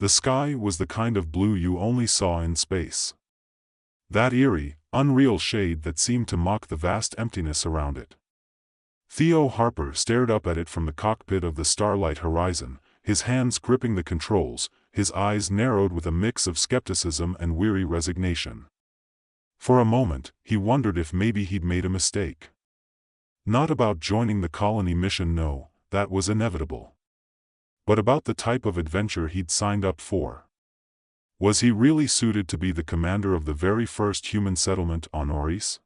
The sky was the kind of blue you only saw in space. That eerie, unreal shade that seemed to mock the vast emptiness around it. Theo Harper stared up at it from the cockpit of the Starlight Horizon, his hands gripping the controls, his eyes narrowed with a mix of skepticism and weary resignation. For a moment, he wondered if maybe he'd made a mistake. Not about joining the colony mission, no, that was inevitable. But about the type of adventure he'd signed up for. Was he really suited to be the commander of the very first human settlement on Oris?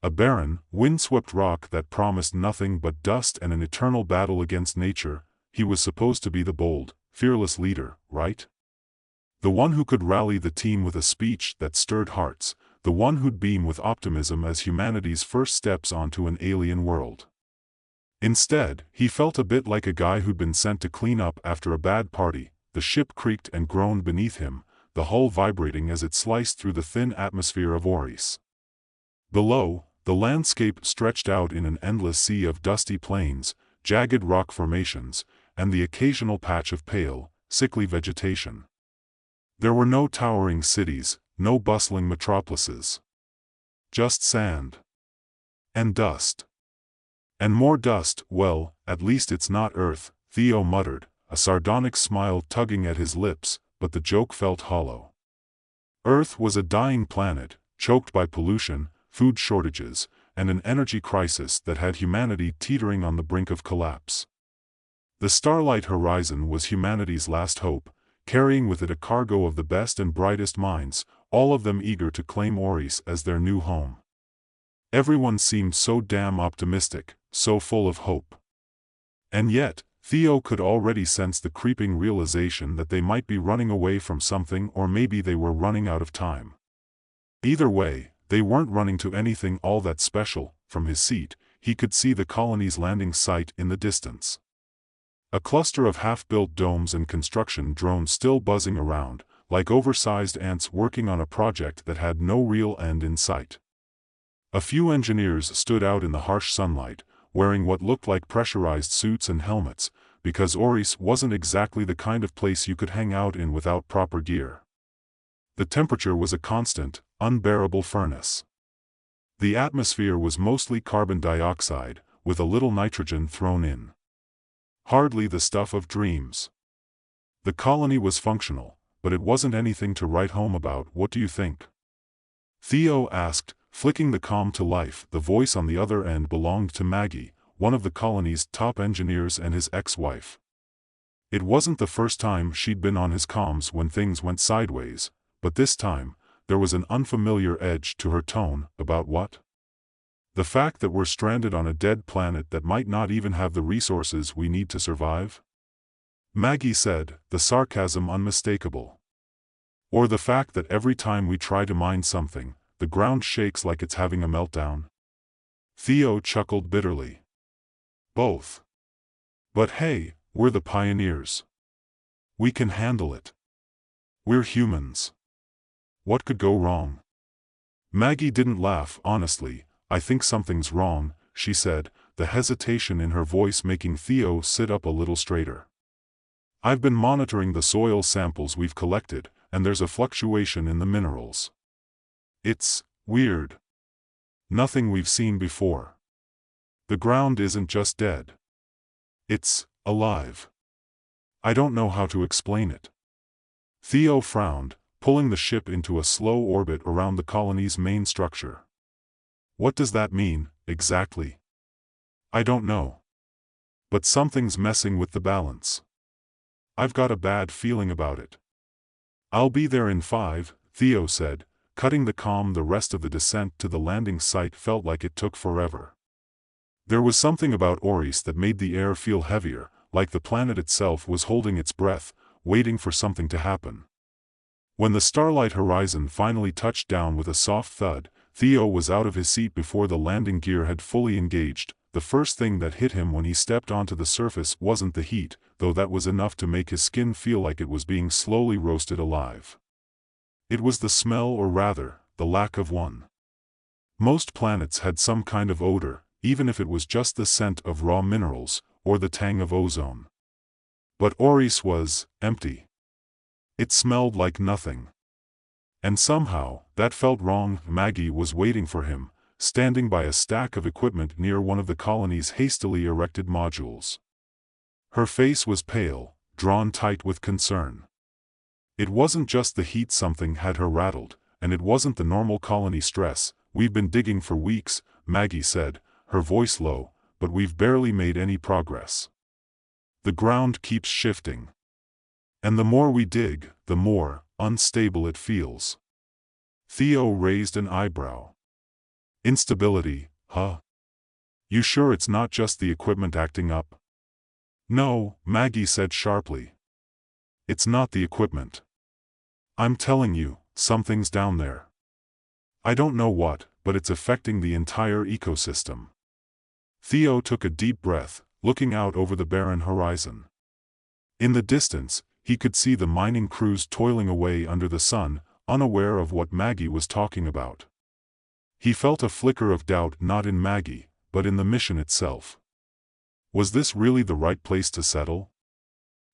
A barren, windswept rock that promised nothing but dust and an eternal battle against nature. He was supposed to be the bold, fearless leader, right? The one who could rally the team with a speech that stirred hearts, the one who'd beam with optimism as humanity's first steps onto an alien world. Instead, he felt a bit like a guy who'd been sent to clean up after a bad party. The ship creaked and groaned beneath him, the hull vibrating as it sliced through the thin atmosphere of Oris. Below, the landscape stretched out in an endless sea of dusty plains, jagged rock formations, and the occasional patch of pale, sickly vegetation. There were no towering cities, no bustling metropolises. Just sand. And dust. And more dust. Well, at least it's not Earth, Theo muttered, a sardonic smile tugging at his lips, but the joke felt hollow. Earth was a dying planet, choked by pollution, food shortages, and an energy crisis that had humanity teetering on the brink of collapse. The Starlight Horizon was humanity's last hope, carrying with it a cargo of the best and brightest minds, all of them eager to claim Oris as their new home. Everyone seemed so damn optimistic, so full of hope. And yet, Theo could already sense the creeping realization that they might be running away from something, or maybe they were running out of time. Either way, they weren't running to anything all that special. From his seat, he could see the colony's landing site in the distance. A cluster of half-built domes and construction drones still buzzing around, like oversized ants working on a project that had no real end in sight. A few engineers stood out in the harsh sunlight, wearing what looked like pressurized suits and helmets, because Oris wasn't exactly the kind of place you could hang out in without proper gear. The temperature was a constant, unbearable furnace. The atmosphere was mostly carbon dioxide, with a little nitrogen thrown in. Hardly the stuff of dreams. The colony was functional, but it wasn't anything to write home about. What do you think? Theo asked, flicking the comm to life. The voice on the other end belonged to Maggie, one of the colony's top engineers and his ex-wife. It wasn't the first time she'd been on his comms when things went sideways, but this time, there was an unfamiliar edge to her tone. About what? The fact that we're stranded on a dead planet that might not even have the resources we need to survive? Maggie said, the sarcasm unmistakable. Or the fact that every time we try to mine something, the ground shakes like it's having a meltdown? Theo chuckled bitterly. Both. But hey, we're the pioneers. We can handle it. We're humans. What could go wrong? Maggie didn't laugh. Honestly, I think something's wrong, she said, the hesitation in her voice making Theo sit up a little straighter. I've been monitoring the soil samples we've collected, and there's a fluctuation in the minerals. It's weird. Nothing we've seen before. The ground isn't just dead. It's alive. I don't know how to explain it. Theo frowned, pulling the ship into a slow orbit around the colony's main structure. What does that mean, exactly? I don't know. But something's messing with the balance. I've got a bad feeling about it. I'll be there in 5, Theo said, cutting the comm. The rest of the descent to the landing site felt like it took forever. There was something about Oris that made the air feel heavier, like the planet itself was holding its breath, waiting for something to happen. When the Starlight Horizon finally touched down with a soft thud, Theo was out of his seat before the landing gear had fully engaged. The first thing that hit him when he stepped onto the surface wasn't the heat, though that was enough to make his skin feel like it was being slowly roasted alive. It was the smell, or rather, the lack of one. Most planets had some kind of odor, even if it was just the scent of raw minerals, or the tang of ozone. But Oris was empty. It smelled like nothing. And somehow, that felt wrong. Maggie was waiting for him, standing by a stack of equipment near one of the colony's hastily erected modules. Her face was pale, drawn tight with concern. It wasn't just the heat something had her rattled, and it wasn't the normal colony stress. We've been digging for weeks, Maggie said, her voice low, but we've barely made any progress. The ground keeps shifting. And the more we dig, the more unstable it feels. Theo raised an eyebrow. Instability, huh? You sure it's not just the equipment acting up? No, Maggie said sharply. It's not the equipment. I'm telling you, something's down there. I don't know what, but it's affecting the entire ecosystem. Theo took a deep breath, looking out over the barren horizon. In the distance, he could see the mining crews toiling away under the sun, unaware of what Maggie was talking about. He felt a flicker of doubt, not in Maggie, but in the mission itself. Was this really the right place to settle?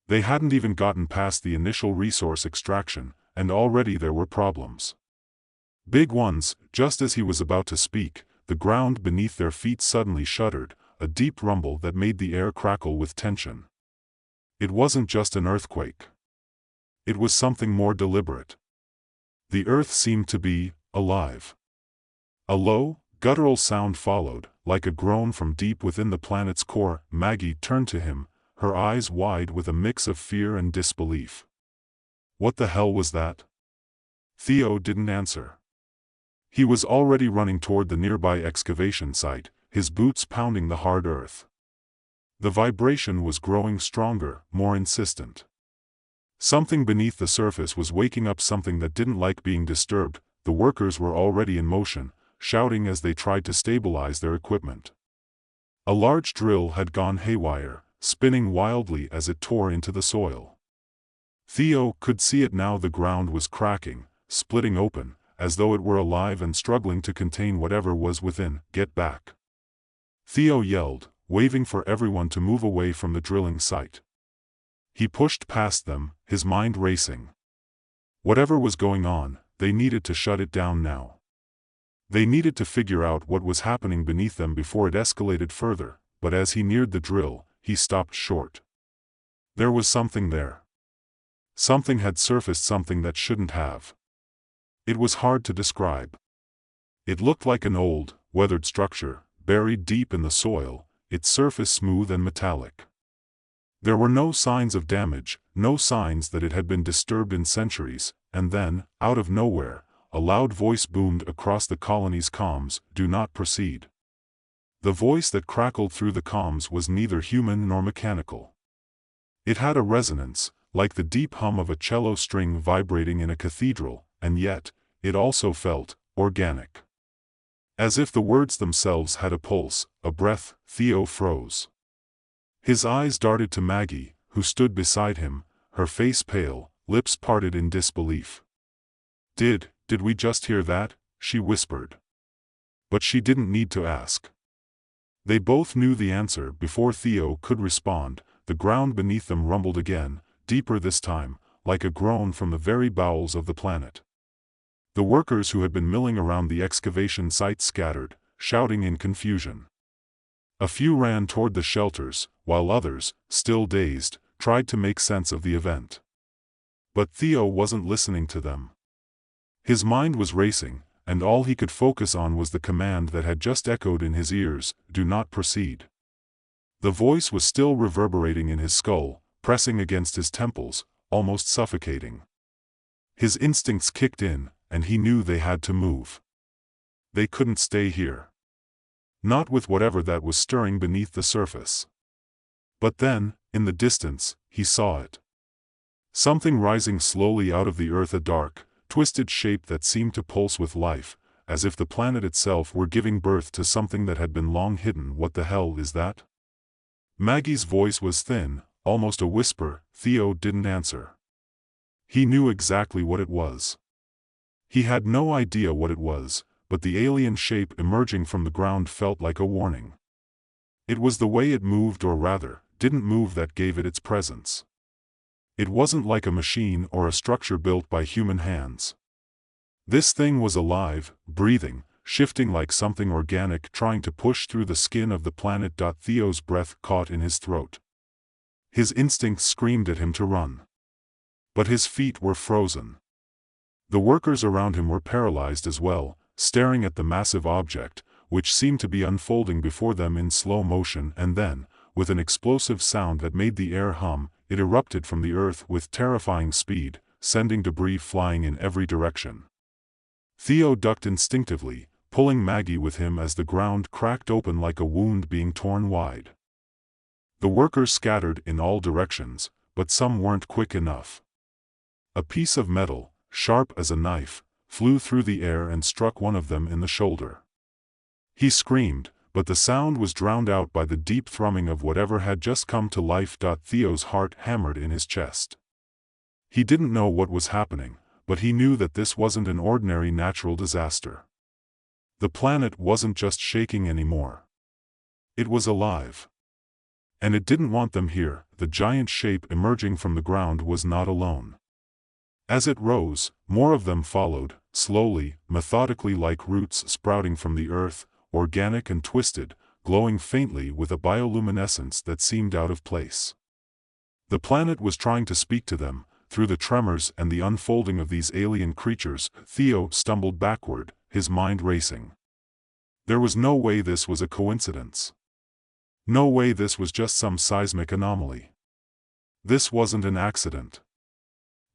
They hadn't even gotten past the initial resource extraction, and already there were problems. Big ones. Just as he was about to speak, the ground beneath their feet suddenly shuddered, a deep rumble that made the air crackle with tension. It wasn't just an earthquake. It was something more deliberate. The earth seemed to be alive. A low, guttural sound followed, like a groan from deep within the planet's core. Maggie turned to him, her eyes wide with a mix of fear and disbelief. What the hell was that? Theo didn't answer. He was already running toward the nearby excavation site, his boots pounding the hard earth. The vibration was growing stronger, more insistent. Something beneath the surface was waking up, something that didn't like being disturbed. The workers were already in motion, shouting as they tried to stabilize their equipment. A large drill had gone haywire, spinning wildly as it tore into the soil. Theo could see it now. The ground was cracking, splitting open, as though it were alive and struggling to contain whatever was within. Get back! Theo yelled, waving for everyone to move away from the drilling site. He pushed past them, his mind racing. Whatever was going on, they needed to shut it down now. They needed to figure out what was happening beneath them before it escalated further, but as he neared the drill, he stopped short. There was something there. Something had surfaced, something that shouldn't have. It was hard to describe. It looked like an old, weathered structure, buried deep in the soil, its surface smooth and metallic. There were no signs of damage, no signs that it had been disturbed in centuries, and then, out of nowhere, a loud voice boomed across the colony's comms, "Do not proceed." The voice that crackled through the comms was neither human nor mechanical. It had a resonance, like the deep hum of a cello string vibrating in a cathedral, and yet, it also felt organic. As if the words themselves had a pulse, a breath. Theo froze. His eyes darted to Maggie, who stood beside him, her face pale, lips parted in disbelief. Did we just hear that?" she whispered. But she didn't need to ask. They both knew the answer before Theo could respond. The ground beneath them rumbled again, deeper this time, like a groan from the very bowels of the planet. The workers who had been milling around the excavation site scattered, shouting in confusion. A few ran toward the shelters, while others, still dazed, tried to make sense of the event. But Theo wasn't listening to them. His mind was racing, and all he could focus on was the command that had just echoed in his ears, "Do not proceed." The voice was still reverberating in his skull, pressing against his temples, almost suffocating. His instincts kicked in, and he knew they had to move. They couldn't stay here. Not with whatever that was stirring beneath the surface. But then, in the distance, he saw it. Something rising slowly out of the earth, a dark, twisted shape that seemed to pulse with life, as if the planet itself were giving birth to something that had been long hidden. "What the hell is that?" Maggie's voice was thin, almost a whisper. Theo didn't answer. He knew exactly what it was. He had no idea what it was, but the alien shape emerging from the ground felt like a warning. It was the way it moved, or rather, didn't move, that gave it its presence. It wasn't like a machine or a structure built by human hands. This thing was alive, breathing, shifting like something organic trying to push through the skin of the planet. Theo's breath caught in his throat. His instincts screamed at him to run. But his feet were frozen. The workers around him were paralyzed as well, staring at the massive object, which seemed to be unfolding before them in slow motion, and then, with an explosive sound that made the air hum, it erupted from the earth with terrifying speed, sending debris flying in every direction. Theo ducked instinctively, pulling Maggie with him as the ground cracked open like a wound being torn wide. The workers scattered in all directions, but some weren't quick enough. A piece of metal, sharp as a knife, flew through the air and struck one of them in the shoulder. He screamed, but the sound was drowned out by the deep thrumming of whatever had just come to life. Theo's heart hammered in his chest. He didn't know what was happening, but he knew that this wasn't an ordinary natural disaster. The planet wasn't just shaking anymore. It was alive. And it didn't want them here. The giant shape emerging from the ground was not alone. As it rose, more of them followed, slowly, methodically, like roots sprouting from the earth, organic and twisted, glowing faintly with a bioluminescence that seemed out of place. The planet was trying to speak to them. Through the tremors and the unfolding of these alien creatures, Theo stumbled backward, his mind racing. There was no way this was a coincidence. No way this was just some seismic anomaly. This wasn't an accident.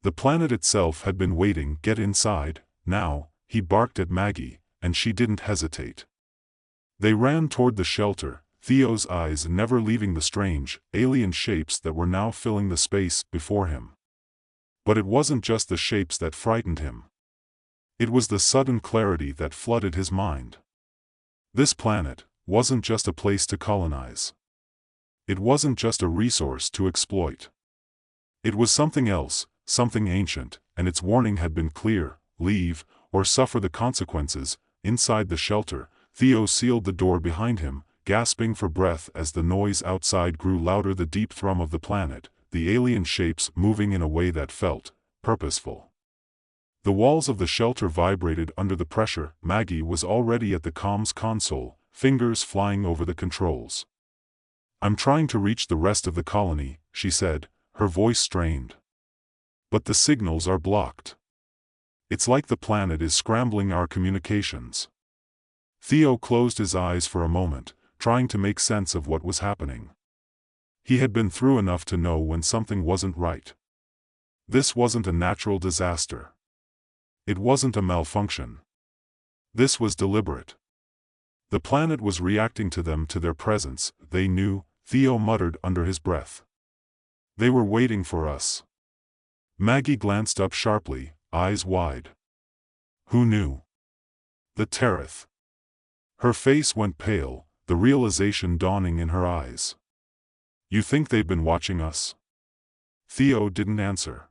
The planet itself had been waiting. Get inside, now, he barked at Maggie, and she didn't hesitate. They ran toward the shelter, Theo's eyes never leaving the strange, alien shapes that were now filling the space before him. But it wasn't just the shapes that frightened him. It was the sudden clarity that flooded his mind. This planet wasn't just a place to colonize. It wasn't just a resource to exploit. It was something else, something ancient, and its warning had been clear: leave, or suffer the consequences. Inside the shelter, Theo sealed the door behind him, gasping for breath as the noise outside grew louder. The deep thrum of the planet, the alien shapes moving in a way that felt purposeful. The walls of the shelter vibrated under the pressure. Maggie was already at the comms console, fingers flying over the controls. "I'm trying to reach the rest of the colony," she said, her voice strained. "But the signals are blocked. It's like the planet is scrambling our communications." Theo closed his eyes for a moment, trying to make sense of what was happening. He had been through enough to know when something wasn't right. This wasn't a natural disaster. It wasn't a malfunction. This was deliberate. The planet was reacting to them, to their presence. They knew, Theo muttered under his breath. "They were waiting for us." Maggie glanced up sharply, eyes wide. "Who knew?" "The Tarrith." Her face went pale, the realization dawning in her eyes. "You think they've been watching us?" Theo didn't answer.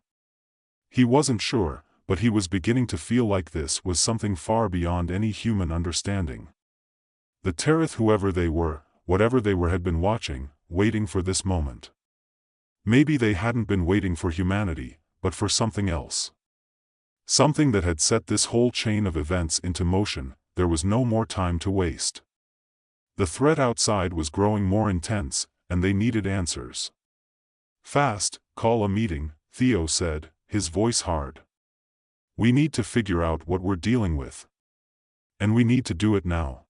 He wasn't sure, but he was beginning to feel like this was something far beyond any human understanding. The Tarrith, whoever they were, whatever they were, had been watching, waiting for this moment. Maybe they hadn't been waiting for humanity, but for something else. Something that had set this whole chain of events into motion. There was no more time to waste. The threat outside was growing more intense, and they needed answers. "Fast, call a meeting," Theo said, his voice hard. "We need to figure out what we're dealing with. And we need to do it now."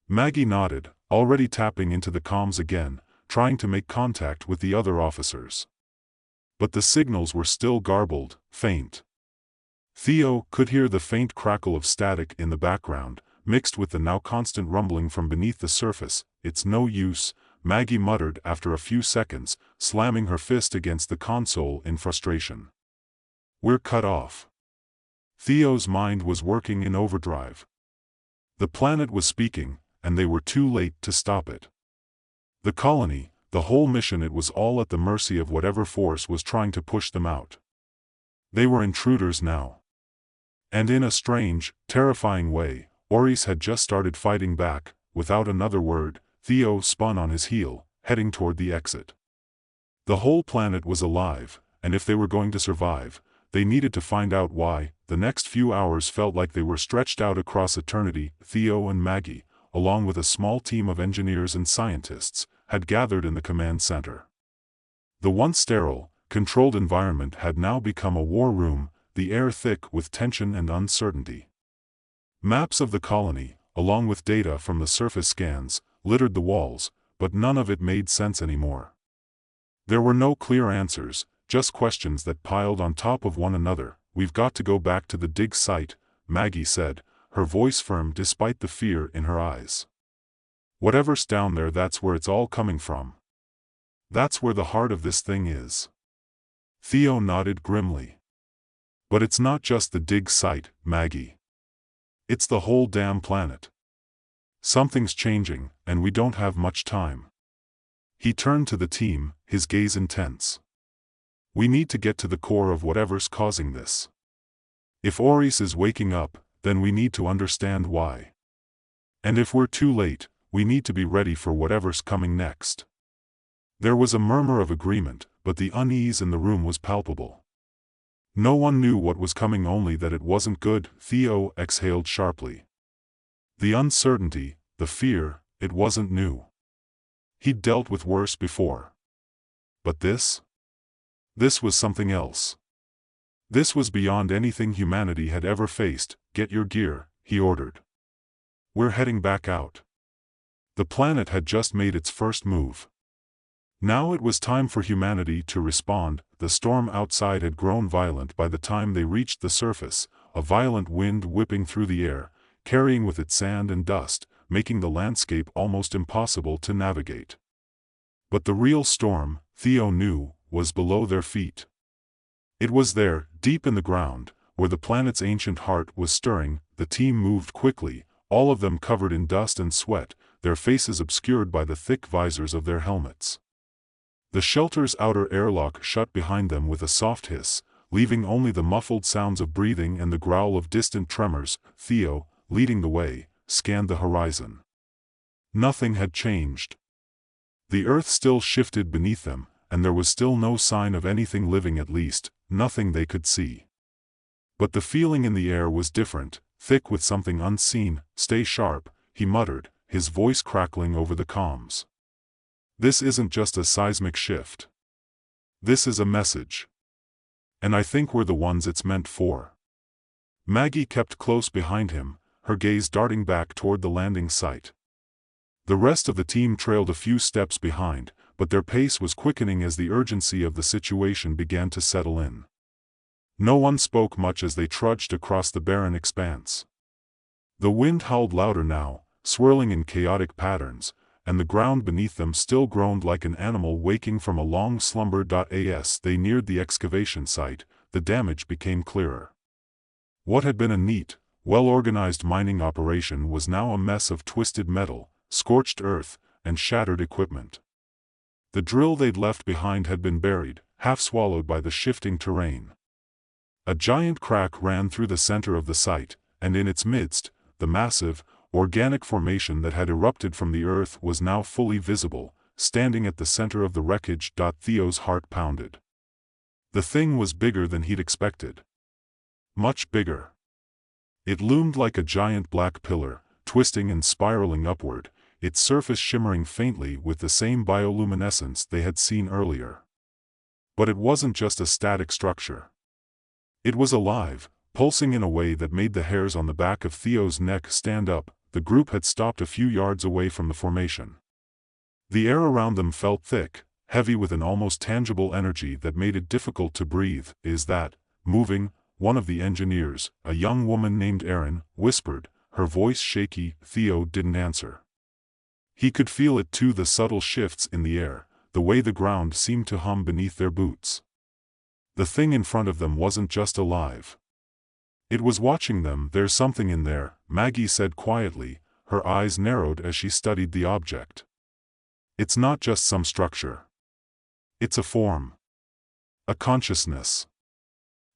Maggie nodded, already tapping into the comms again, trying to make contact with the other officers. But the signals were still garbled, faint. Theo could hear the faint crackle of static in the background, mixed with the now constant rumbling from beneath the surface. "It's no use," Maggie muttered after a few seconds, slamming her fist against the console in frustration. "We're cut off." Theo's mind was working in overdrive. The planet was speaking, and they were too late to stop it. The colony, the whole mission, it was all at the mercy of whatever force was trying to push them out. They were intruders now. And in a strange, terrifying way, Oris had just started fighting back. Without another word, Theo spun on his heel, heading toward the exit. The whole planet was alive, and if they were going to survive, they needed to find out why. The next few hours felt like they were stretched out across eternity. Theo and Maggie, along with a small team of engineers and scientists, had gathered in the command center. The once sterile, controlled environment had now become a war room, the air thick with tension and uncertainty. Maps of the colony, along with data from the surface scans, littered the walls, but none of it made sense anymore. There were no clear answers, just questions that piled on top of one another. "We've got to go back to the dig site," Maggie said, her voice firm despite the fear in her eyes. "Whatever's down there, that's where it's all coming from. That's where the heart of this thing is." Theo nodded grimly. "But it's not just the dig site, Maggie. It's the whole damn planet. Something's changing, and we don't have much time." He turned to the team, his gaze intense. "We need to get to the core of whatever's causing this. If Oris is waking up, then we need to understand why. And if we're too late, we need to be ready for whatever's coming next." There was a murmur of agreement, but the unease in the room was palpable. No one knew what was coming, only that it wasn't good. Theo exhaled sharply. The uncertainty, the fear, it wasn't new. He'd dealt with worse before. But this? This was something else. This was beyond anything humanity had ever faced. "Get your gear," he ordered. "We're heading back out." The planet had just made its first move. Now it was time for humanity to respond. The storm outside had grown violent by the time they reached the surface, a violent wind whipping through the air, carrying with it sand and dust, making the landscape almost impossible to navigate. But the real storm, Theo knew, was below their feet. It was there, deep in the ground, where the planet's ancient heart was stirring. The team moved quickly, all of them covered in dust and sweat, their faces obscured by the thick visors of their helmets. The shelter's outer airlock shut behind them with a soft hiss, leaving only the muffled sounds of breathing and the growl of distant tremors. Theo, leading the way, scanned the horizon. Nothing had changed. The earth still shifted beneath them, and there was still no sign of anything living, at least, nothing they could see. But the feeling in the air was different, thick with something unseen. "Stay sharp," he muttered, his voice crackling over the comms. "This isn't just a seismic shift. This is a message. And I think we're the ones it's meant for." Maggie kept close behind him, her gaze darting back toward the landing site. The rest of the team trailed a few steps behind, but their pace was quickening as the urgency of the situation began to settle in. No one spoke much as they trudged across the barren expanse. The wind howled louder now, swirling in chaotic patterns, and the ground beneath them still groaned like an animal waking from a long slumber. As they neared the excavation site, the damage became clearer. What had been a neat, well-organized mining operation was now a mess of twisted metal, scorched earth, and shattered equipment. The drill they'd left behind had been buried, half swallowed by the shifting terrain. A giant crack ran through the center of the site, and in its midst, the massive, organic formation that had erupted from the earth was now fully visible, standing at the center of the wreckage. Theo's heart pounded. The thing was bigger than he'd expected. Much bigger. It loomed like a giant black pillar, twisting and spiraling upward, its surface shimmering faintly with the same bioluminescence they had seen earlier. But it wasn't just a static structure. It was alive, pulsing in a way that made the hairs on the back of Theo's neck stand up. The group had stopped a few yards away from the formation. The air around them felt thick, heavy with an almost tangible energy that made it difficult to breathe. "Is that moving?" one of the engineers, a young woman named Erin, whispered, her voice shaky. Theo didn't answer. He could feel it too, the subtle shifts in the air, the way the ground seemed to hum beneath their boots. The thing in front of them wasn't just alive. It was watching them. "There's something in there," Maggie said quietly, her eyes narrowed as she studied the object. "It's not just some structure. It's a form. A consciousness.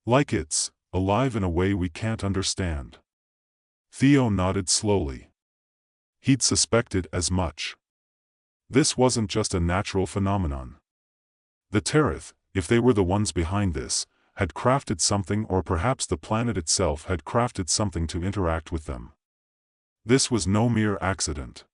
Like it's alive in a way we can't understand." Theo nodded slowly. He'd suspected as much. This wasn't just a natural phenomenon. The Tarrith, if they were the ones behind this, had crafted something, or perhaps the planet itself had crafted something to interact with them. This was no mere accident.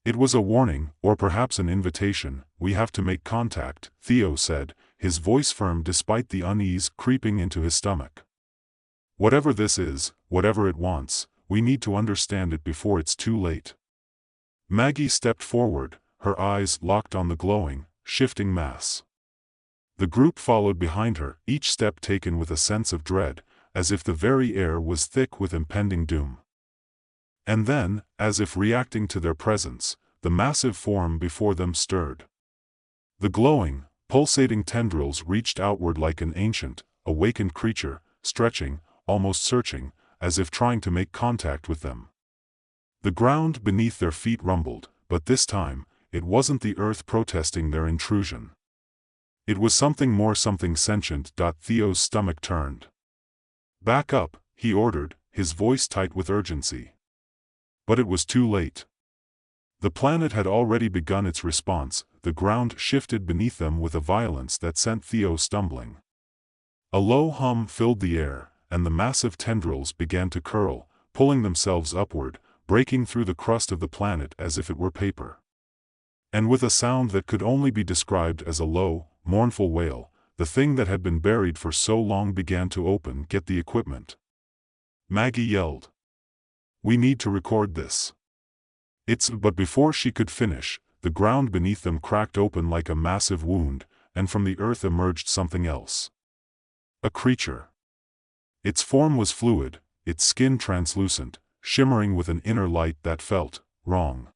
It was a warning, or perhaps an invitation. "We have to make contact," Theo said, his voice firm despite the unease creeping into his stomach. "Whatever this is, whatever it wants, we need to understand it before it's too late." Maggie stepped forward, her eyes locked on the glowing, shifting mass. The group followed behind her, each step taken with a sense of dread, as if the very air was thick with impending doom. And then, as if reacting to their presence, the massive form before them stirred. The glowing, pulsating tendrils reached outward like an ancient, awakened creature, stretching, almost searching, as if trying to make contact with them. The ground beneath their feet rumbled, but this time, it wasn't the earth protesting their intrusion. It was something more, something sentient. Theo's stomach turned. "Back up," he ordered, his voice tight with urgency. But it was too late. The planet had already begun its response. The ground shifted beneath them with a violence that sent Theo stumbling. A low hum filled the air, and the massive tendrils began to curl, pulling themselves upward, breaking through the crust of the planet as if it were paper. And with a sound that could only be described as a low, mournful wail, the thing that had been buried for so long began to open. "Get the equipment," Maggie yelled. "We need to record this." But before she could finish, the ground beneath them cracked open like a massive wound, and from the earth emerged something else. A creature. Its form was fluid, its skin translucent, shimmering with an inner light that felt wrong.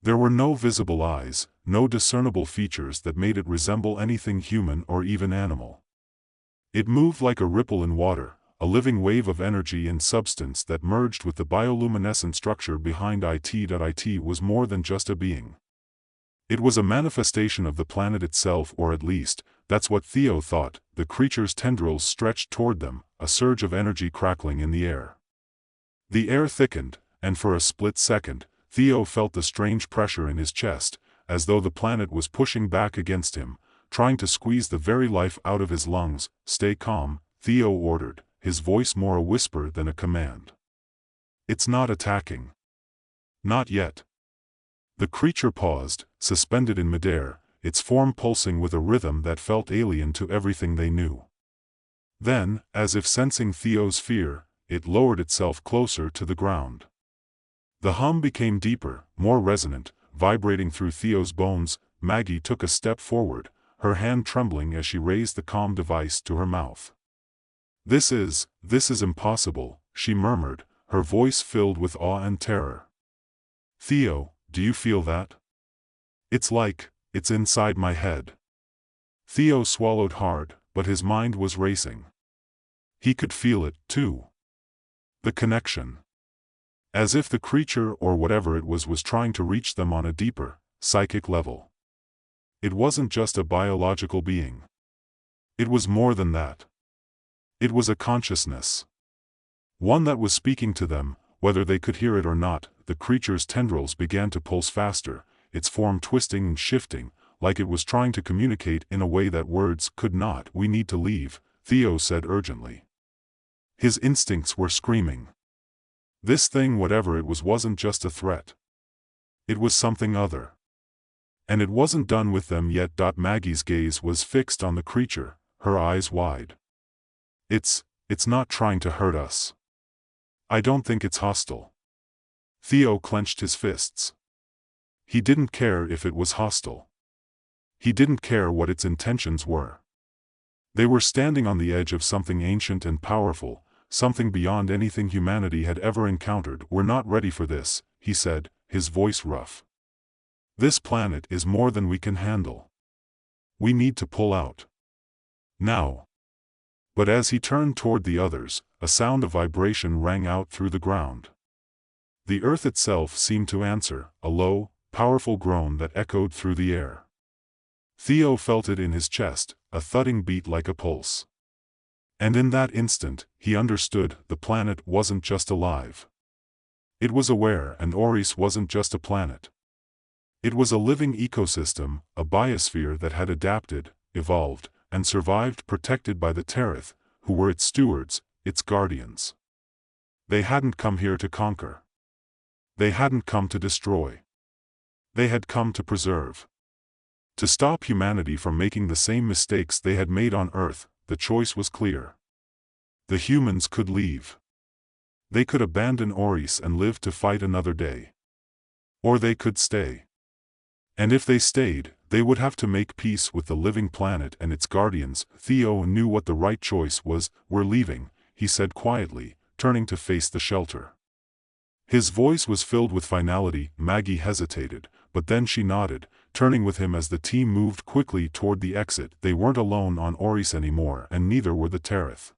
There were no visible eyes, no discernible features that made it resemble anything human or even animal. It moved like a ripple in water, a living wave of energy and substance that merged with the bioluminescent structure behind it. It was more than just a being. It was a manifestation of the planet itself, or at least, that's what Theo thought. The creature's tendrils stretched toward them, a surge of energy crackling in the air. The air thickened, and for a split second, Theo felt the strange pressure in his chest, as though the planet was pushing back against him, trying to squeeze the very life out of his lungs. "Stay calm," Theo ordered, his voice more a whisper than a command. "It's not attacking. Not yet." The creature paused, suspended in midair, its form pulsing with a rhythm that felt alien to everything they knew. Then, as if sensing Theo's fear, it lowered itself closer to the ground. The hum became deeper, more resonant, vibrating through Theo's bones. Maggie took a step forward, her hand trembling as she raised the comm device to her mouth. This is impossible," she murmured, her voice filled with awe and terror. "Theo, do you feel that? It's inside my head." Theo swallowed hard, but his mind was racing. He could feel it, too. The connection. As if the creature, or whatever it was trying to reach them on a deeper, psychic level. It wasn't just a biological being. It was more than that. It was a consciousness. One that was speaking to them, whether they could hear it or not. The creature's tendrils began to pulse faster, its form twisting and shifting, like it was trying to communicate in a way that words could not. "We need to leave," Theo said urgently. His instincts were screaming. This thing, whatever it was, wasn't just a threat. It was something other. And it wasn't done with them yet. Maggie's gaze was fixed on the creature, her eyes wide. It's not trying to hurt us. I don't think it's hostile." Theo clenched his fists. He didn't care if it was hostile. He didn't care what its intentions were. They were standing on the edge of something ancient and powerful, something beyond anything humanity had ever encountered. "We're not ready for this," he said, his voice rough. "This planet is more than we can handle. We need to pull out. Now." But as he turned toward the others, a sound of vibration rang out through the ground. The earth itself seemed to answer, a low, powerful groan that echoed through the air. Theo felt it in his chest, a thudding beat like a pulse. And in that instant, he understood. The planet wasn't just alive. It was aware, and Oris wasn't just a planet. It was a living ecosystem, a biosphere that had adapted, evolved, and survived protected by the Tarrith, who were its stewards, its guardians. They hadn't come here to conquer. They hadn't come to destroy. They had come to preserve. To stop humanity from making the same mistakes they had made on Earth. The choice was clear. The humans could leave. They could abandon Oris and live to fight another day. Or they could stay. And if they stayed, they would have to make peace with the living planet and its guardians. Theo knew what the right choice was. "We're leaving," he said quietly, turning to face the shelter. His voice was filled with finality. Maggie hesitated, but then she nodded, turning with him as the team moved quickly toward the exit. They weren't alone on Oris anymore, and neither were the Tarrith.